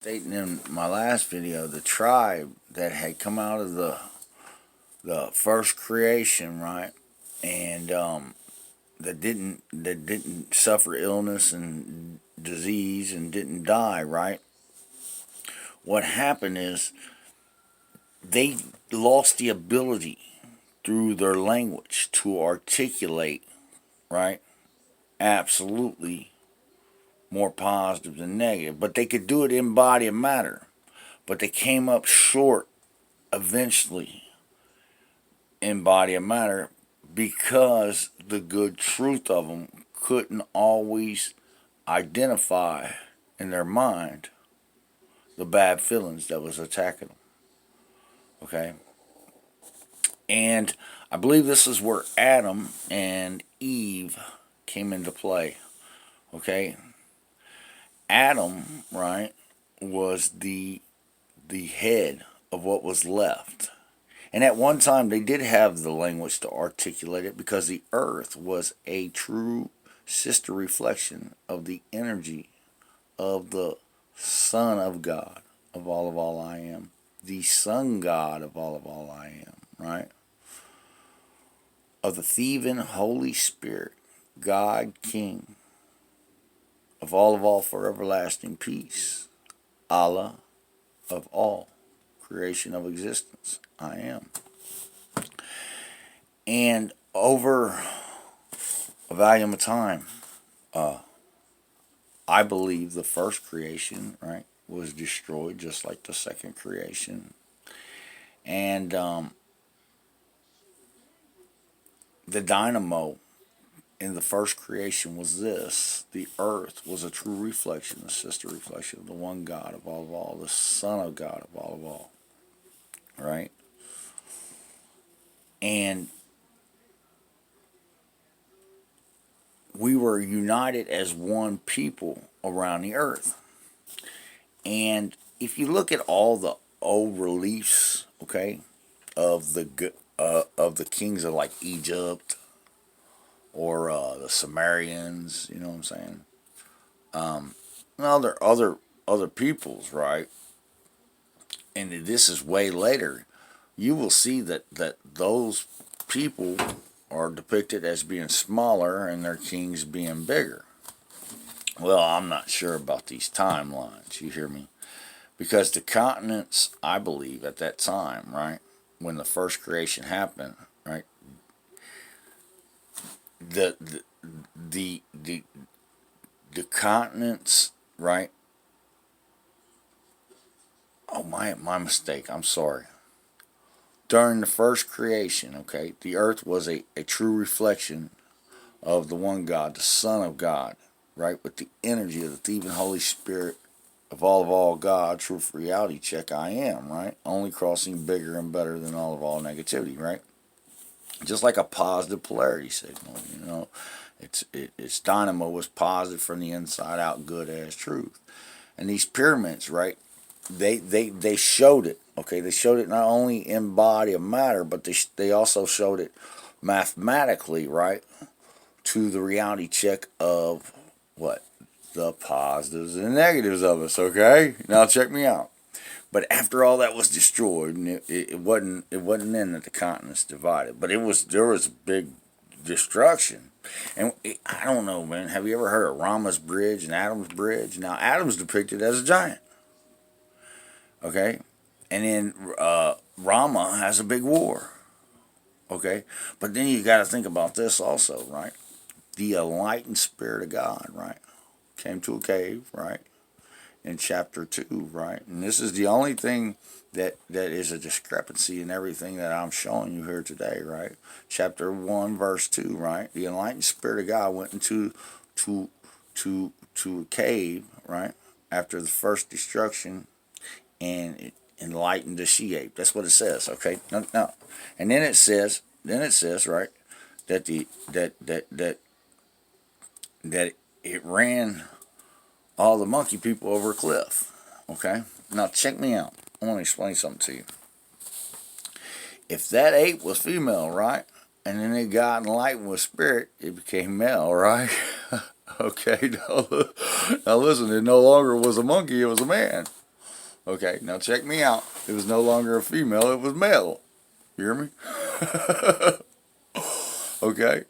Stating in my last video, the tribe that had come out of the first creation, right, and that didn't suffer illness and disease and didn't die, right. What happened is they lost the ability through their language to articulate, right, absolutely more positive than negative, but they could do it in body and matter. But they came up short eventually in body and matter because the good truth of them couldn't always identify in their mind the bad feelings that was attacking them. Okay? And I believe this is where Adam and Eve came into play. Okay? Adam, right, was the head of what was left. And at one time they did have the language to articulate it because the earth was a true sister reflection of the energy of the Son of God, of all I am. The Son God of all I am, right? Of the thieving Holy Spirit, God King, of all Foureverlasting peace, Allah of all creation of existence, I am. And over a volume of time, I believe the first creation, right, was destroyed just like the second creation. And the dynamo in the first creation was this: the earth was a true reflection, a sister reflection of the one God of all, the Son of God of all, right? And we were united as one people around the earth. And if you look at all the old reliefs, okay, of the kings of like Egypt or the Sumerians, you know what I'm saying? And other peoples, right? And this is way later. You will see that those people are depicted as being smaller and their kings being bigger. Well, I'm not sure about these timelines, you hear me? Because the continents, I believe, at that time, right, when the first creation happened, right, the the the the, the continents, right? Oh, my mistake. I'm sorry. During the first creation, okay, the earth was a true reflection of the one God, the Son of God, right, with the energy of the thieving Holy Spirit of all God, truth, reality check, I am, right? Only crossing bigger and better than all negativity, right? Just like a positive polarity signal, you know. Its dynamo was positive from the inside out, good as truth. And these pyramids, right, they showed it, okay? They showed it not only in body of matter, but they also showed it mathematically, right, to the reality check of what? The positives and negatives of us, okay? Now check me out. But after all that was destroyed, and it wasn't then that the continents divided, but there was big destruction. And I don't know, man. Have you ever heard of Rama's Bridge and Adam's Bridge? Now Adam's depicted as a giant, okay, and then Rama has a big war, okay. But then you got to think about this also, right? The enlightened spirit of God, right, came to a cave, right, in chapter 2, right? And this is the only thing that is a discrepancy in everything that I'm showing you here today, right? Chapter 1, verse 2, right? The enlightened spirit of God went into to a cave, right, after the first destruction, and it enlightened the she-ape. That's what it says, okay? No. And then it says, right, that that it ran all the monkey people over a cliff. Okay? Now check me out. I want to explain something to you. If that ape was female, right, and then it got enlightened with spirit, it became male, right? Okay, now listen, it no longer was a monkey, it was a man. Okay, now check me out. It was no longer a female, it was male. You hear me? Okay?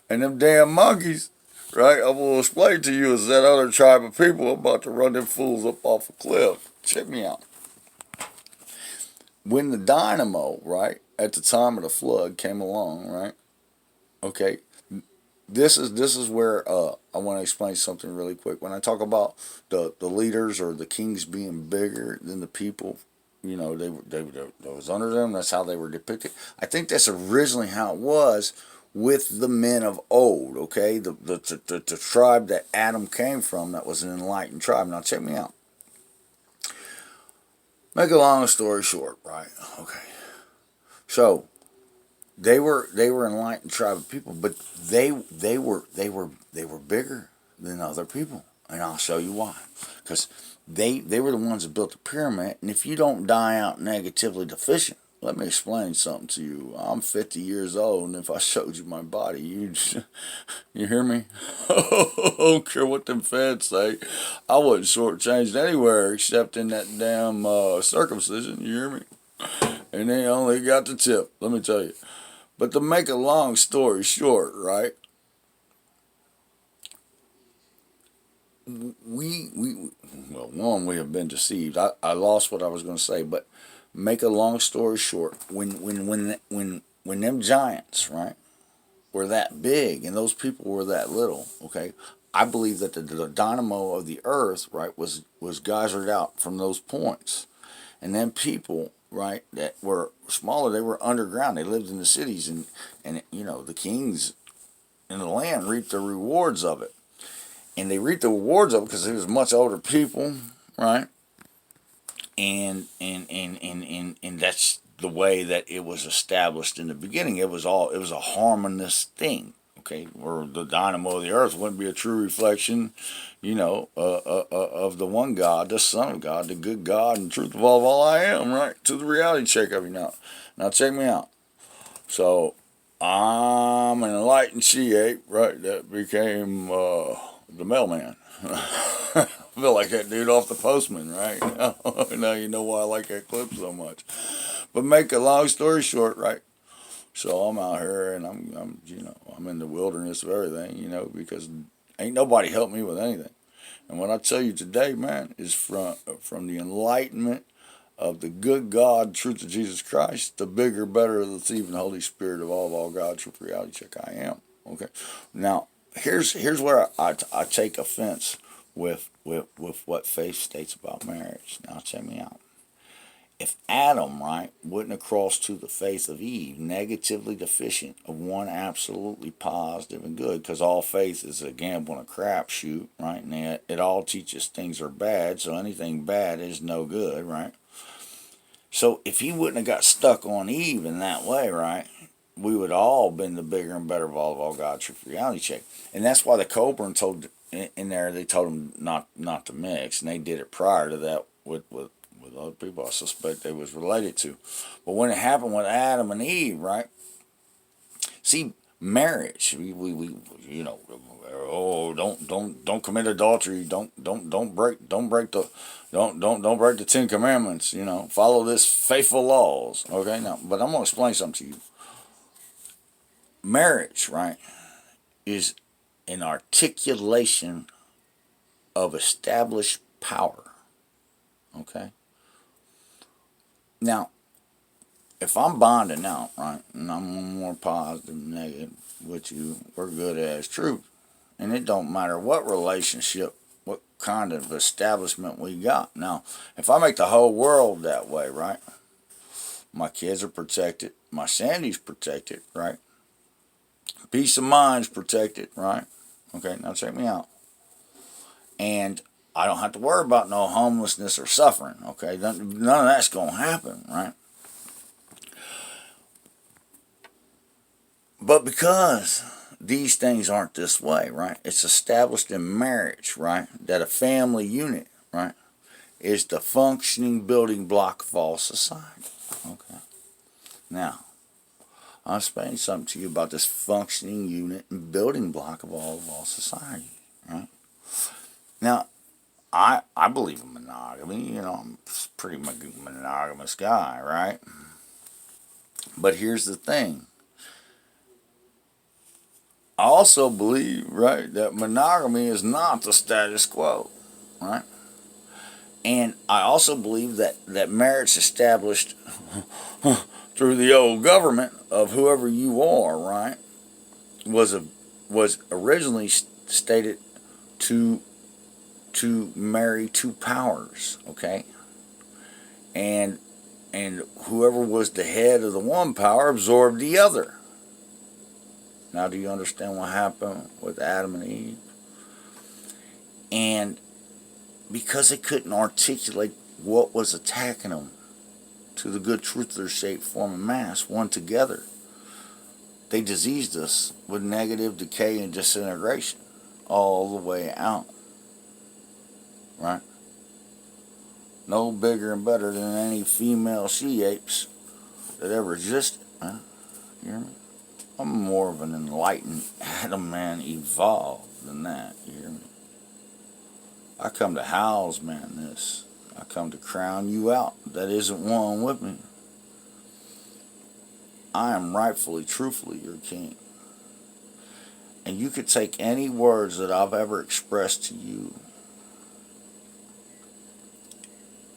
And them damn monkeys, right? I'm going to explain to you is that other tribe of people about to run them fools up off a cliff. Check me out. When the dynamo, right, at the time of the flood came along, right? Okay, this is where I want to explain something really quick. When I talk about the leaders or the kings being bigger than the people, you know, they was under them. That's how they were depicted. I think that's originally how it was with the men of old. Okay, the tribe that Adam came from, that was an enlightened tribe. Now check me out. Make a long story short, right? Okay, so they were enlightened tribe of people, but they were bigger than other people, and I'll show you why. Because they were the ones that built the pyramid, and if you don't die out negatively deficient, let me explain something to you. I'm 50 years old, and if I showed you my body, you hear me? I don't care what them feds say. I wasn't shortchanged anywhere except in that damn circumcision. You hear me? And they only got the tip. Let me tell you. But to make a long story short, right? We have been deceived. I lost what I was going to say, but make a long story short, when them giants, right, were that big and those people were that little, okay, I believe that the dynamo of the earth, right, was geysered out from those points, and then people, right, that were smaller, they were underground. They lived in the cities, and you know, the kings in the land reaped the rewards of it. And they reaped the rewards of it because it was much older people, right? And that's the way that it was established in the beginning. It was a harmonious thing, okay? Where the dynamo of the earth wouldn't be a true reflection, you know, of the one God, the Son of God, the good God, and truth of all I am, right? To the reality check of you now. Now check me out. So I'm an enlightened she-ape, right? That became the mailman. I feel like that dude off the Postman, right? Now you know why I like that clip so much. But make a long story short, right? So I'm out here and I'm in the wilderness of everything, you know, because ain't nobody helped me with anything. And what I tell you today, man, is from the enlightenment of the good God, truth of Jesus Christ, the bigger, better, the thief, and Holy Spirit of all God, truth, reality check, I am. Okay. Now, here's where I take offense with what faith states about marriage. Now, check me out. If Adam, right, wouldn't have crossed to the faith of Eve, negatively deficient of one absolutely positive and good, because all faith is a gamble and a crapshoot, right? And it all teaches things are bad, so anything bad is no good, right? So if he wouldn't have got stuck on Eve in that way, right, we would all been the bigger and better of all God's truth reality check. And that's why the Coburn told in there, they told him not to mix, and they did it prior to that with other people I suspect they was related to. But when it happened with Adam and Eve, right? See, marriage, we you know, oh, don't commit adultery, don't break the 10 Commandments, you know, follow this faithful laws. Okay, now, but I'm gonna explain something to you. Marriage, right, is an articulation of established power. Okay. Now, if I'm bonding out, right, and I'm more positive than negative with you, we're good as truth. And it don't matter what relationship, what kind of establishment we got. Now, if I make the whole world that way, right, my kids are protected, my sanity's protected, right, peace of mind's protected, right, okay, now check me out. And I don't have to worry about no homelessness or suffering, okay, none of that's going to happen, right. But because these things aren't this way, right? It's established in marriage, right? That a family unit, right, is the functioning building block of all society. Okay. Now, I'll explain something to you about this functioning unit and building block of all society, right? Now, I believe in monogamy. You know, I'm a pretty monogamous guy, right? But here's the thing. I also believe, right, that monogamy is not the status quo, right? And I also believe that marriage established through the old government of whoever you are, right, was originally stated to marry two powers, okay? And whoever was the head of the one power absorbed the other. Now, do you understand what happened with Adam and Eve? And because they couldn't articulate what was attacking them to the good truth of their shape, form, and mass, one together, they diseased us with negative decay and disintegration all the way out. Right? No bigger and better than any female she-apes that ever existed. Huh? You hear me? I'm more of an enlightened Adam man evolved than that. You hear me? I come to house, man, this. I come to crown you out. That isn't one with me. I am rightfully, truthfully your king. And you could take any words that I've ever expressed to you,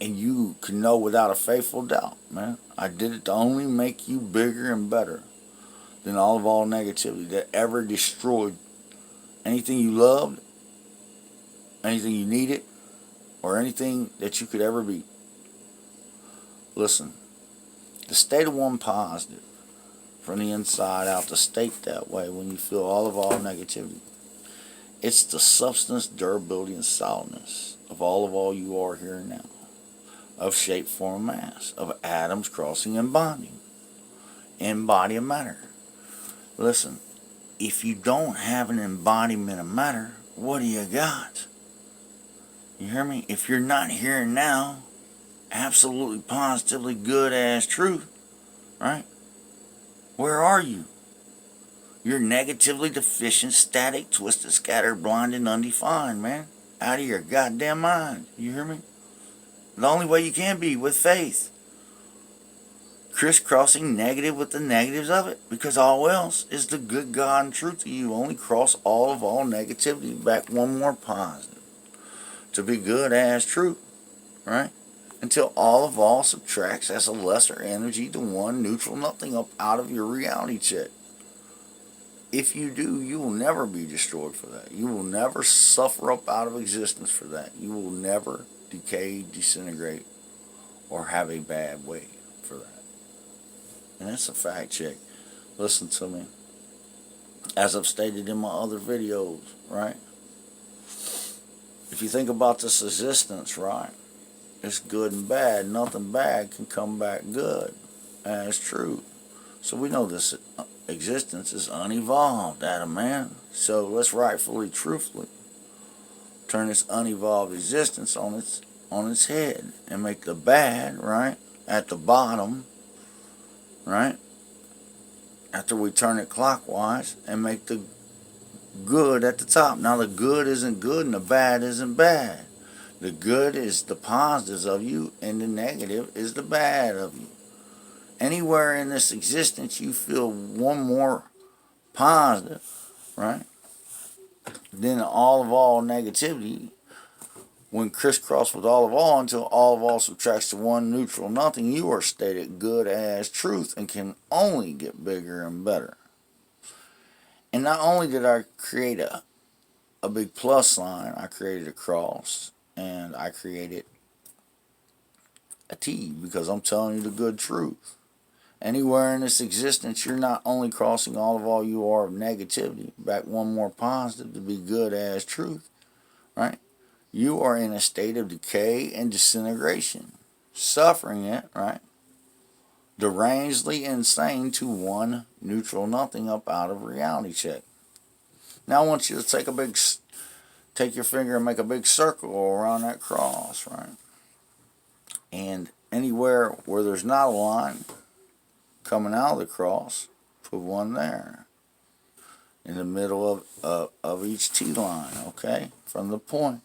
and you can know without a faithful doubt, man, I did it to only make you bigger and better than all negativity that ever destroyed anything you loved, anything you needed, or anything that you could ever be. Listen, the state of one positive, from the inside out, the state that way when you feel all negativity, it's the substance, durability, and solidness of all you are here and now, of shape, form, and mass, of atoms crossing and bonding, in body of matter. Listen, if you don't have an embodiment of matter, what do you got? You hear me? If you're not here and now, absolutely positively good as truth, right? Where are you? You're negatively deficient, static, twisted, scattered, blind, and undefined, man. Out of your goddamn mind. You hear me? The only way you can be with faith. Crisscrossing negative with the negatives of it, because all else is the good God and truth of you. Only cross all negativity back one more positive to be good as truth, right? Until all subtracts as a lesser energy to one neutral nothing up out of your reality check. If you do, you will never be destroyed for that. You will never suffer up out of existence for that. You will never decay, disintegrate, or have a bad way for that. And that's a fact check. Listen to me. As I've stated in my other videos, right? If you think about this existence, right? It's good and bad. Nothing bad can come back good as true. So we know this existence is unevolved, Adam, man. So let's rightfully, truthfully turn this unevolved existence on its head and make the bad, right, at the bottom, right, after we turn it clockwise, and make the good at the top. Now the good isn't good and the bad isn't bad. The good is the positives of you, and the negative is the bad of you. Anywhere in this existence you feel one more positive, right, then all negativity, when crisscrossed with all until all subtracts to one neutral nothing, you are stated good as truth and can only get bigger and better. And not only did I create a big plus sign, I created a cross, and I created a T, because I'm telling you the good truth. Anywhere in this existence, you're not only crossing all you are of negativity back one more positive to be good as truth, right? You are in a state of decay and disintegration, suffering it, right? Derangedly insane to one neutral nothing up out of reality check. Now I want you to take your finger and make a big circle around that cross, right? And anywhere where there's not a line coming out of the cross, put one there in the middle of each T line, okay, from the point.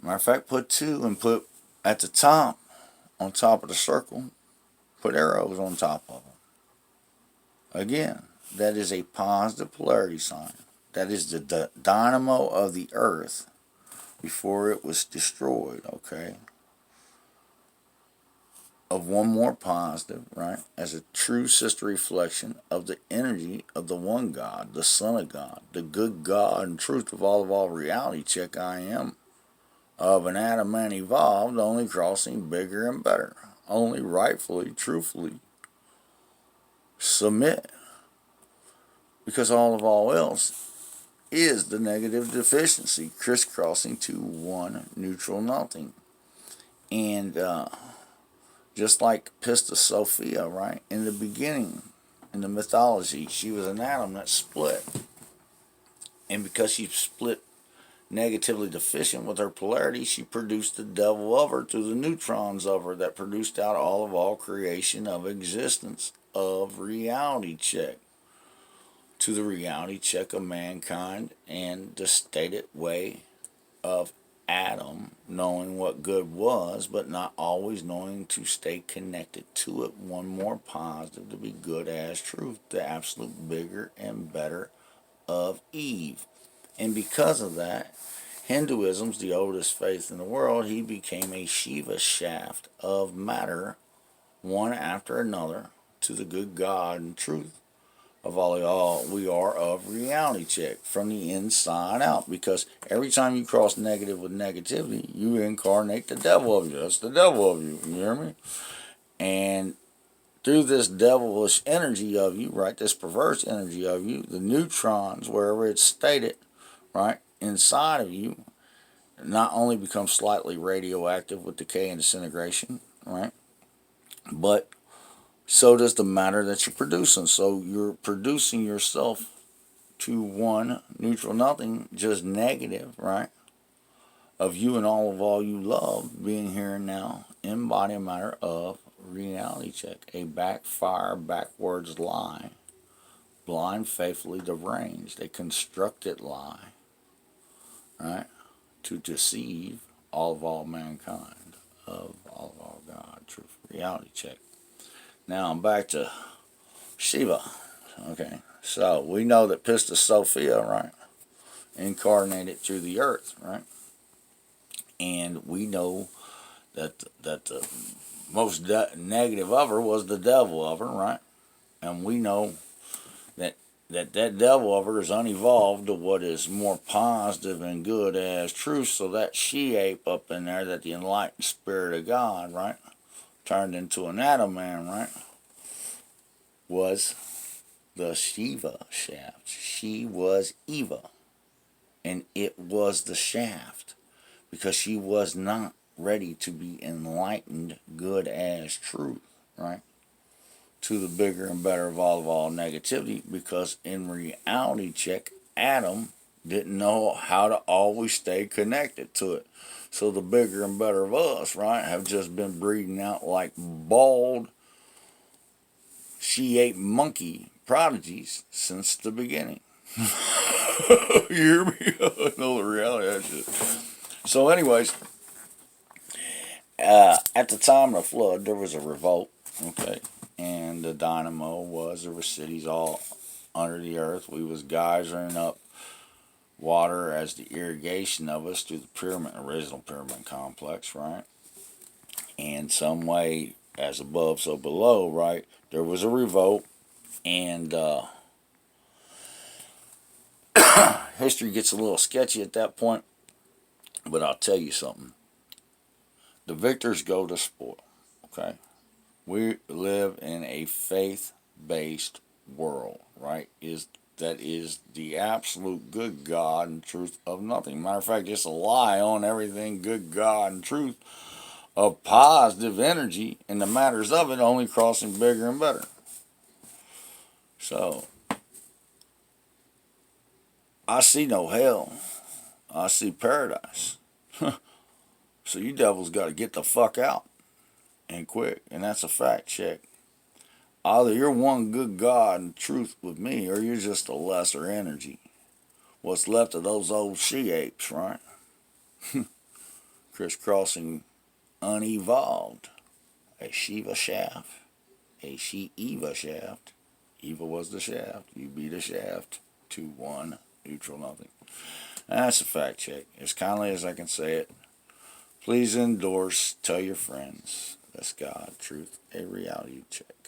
Matter of fact, put 2 and put at the top, on top of the circle, put arrows on top of them. Again, that is a positive polarity sign. That is the dynamo of the earth before it was destroyed, okay? Of one more positive, right? As a true sister reflection of the energy of the one God, the Son of God, the good God and truth of all reality. Check I am. Of an Adam man evolved, only crossing bigger and better. Only rightfully, truthfully submit. Because all else is the negative deficiency, crisscrossing to one neutral nothing. And just like Pistis Sophia, right? In the beginning, in the mythology, she was an atom that split. And because she split negatively deficient with her polarity, she produced the devil of her to the neutrons of her that produced out all creation of existence of reality check. To the reality check of mankind and the stated way of Adam knowing what good was, but not always knowing to stay connected to it. One more positive to be good as truth, the absolute bigger and better of Eve. And because of that, Hinduism's the oldest faith in the world. He became a Shiva shaft of matter, one after another, to the good God and truth of all we are of reality check from the inside out. Because every time you cross negative with negativity, you incarnate the devil of you. That's the devil of you. You hear me? And through this devilish energy of you, right, this perverse energy of you, the neutrons, wherever it's stated, right, inside of you, not only become slightly radioactive with decay and disintegration, right, but so does the matter that you're producing. So you're producing yourself to one neutral nothing, just negative, right, of you and all you love being here and now, embodied matter of reality check, a backfire, backwards lie, blind, faithfully deranged, a constructed lie, right, to deceive all mankind, of all God, truth, reality check. Now I'm back to Shiva. Okay, so we know that Pistis Sophia, right, incarnated through the earth, right, and we know that the most negative of her was the devil of her, right, and we know that devil of her is unevolved to what is more positive and good as truth. So that she-ape up in there, that the enlightened spirit of God, right, turned into an Adam man, right, was the Shiva shaft. She was Eva, and it was the shaft, because she was not ready to be enlightened good as truth, right, to the bigger and better of all negativity, because in reality check, Adam didn't know how to always stay connected to it. So the bigger and better of us, right, have just been breeding out like bald she-ape monkey prodigies since the beginning. You hear me? I know the reality of that shit. So anyways, at the time of the flood, there was a revolt, okay, and the dynamo was, there were cities all under the earth. We was geysering up water as the irrigation of us through the original pyramid complex, right, and some way, as above, so below, right, there was a revolt, and history gets a little sketchy at that point, but I'll tell you something. The victors go to spoil, okay? We live in a faith-based world, right? That is the absolute good God and truth of nothing. Matter of fact, it's a lie on everything good God and truth of positive energy, and the matters of it only crossing bigger and better. So, I see no hell. I see paradise. So you devils got to get the fuck out, and quick. And that's a fact check. Either you're one good God and truth with me, or you're just a lesser energy. What's left of those old she-apes, right? crisscrossing unevolved, a Shiva shaft, a She-Eva shaft. Eva was the shaft, you be the shaft. 2-1, neutral, nothing. That's a fact check. As kindly as I can say it, please endorse, tell your friends. That's God, truth, a reality check.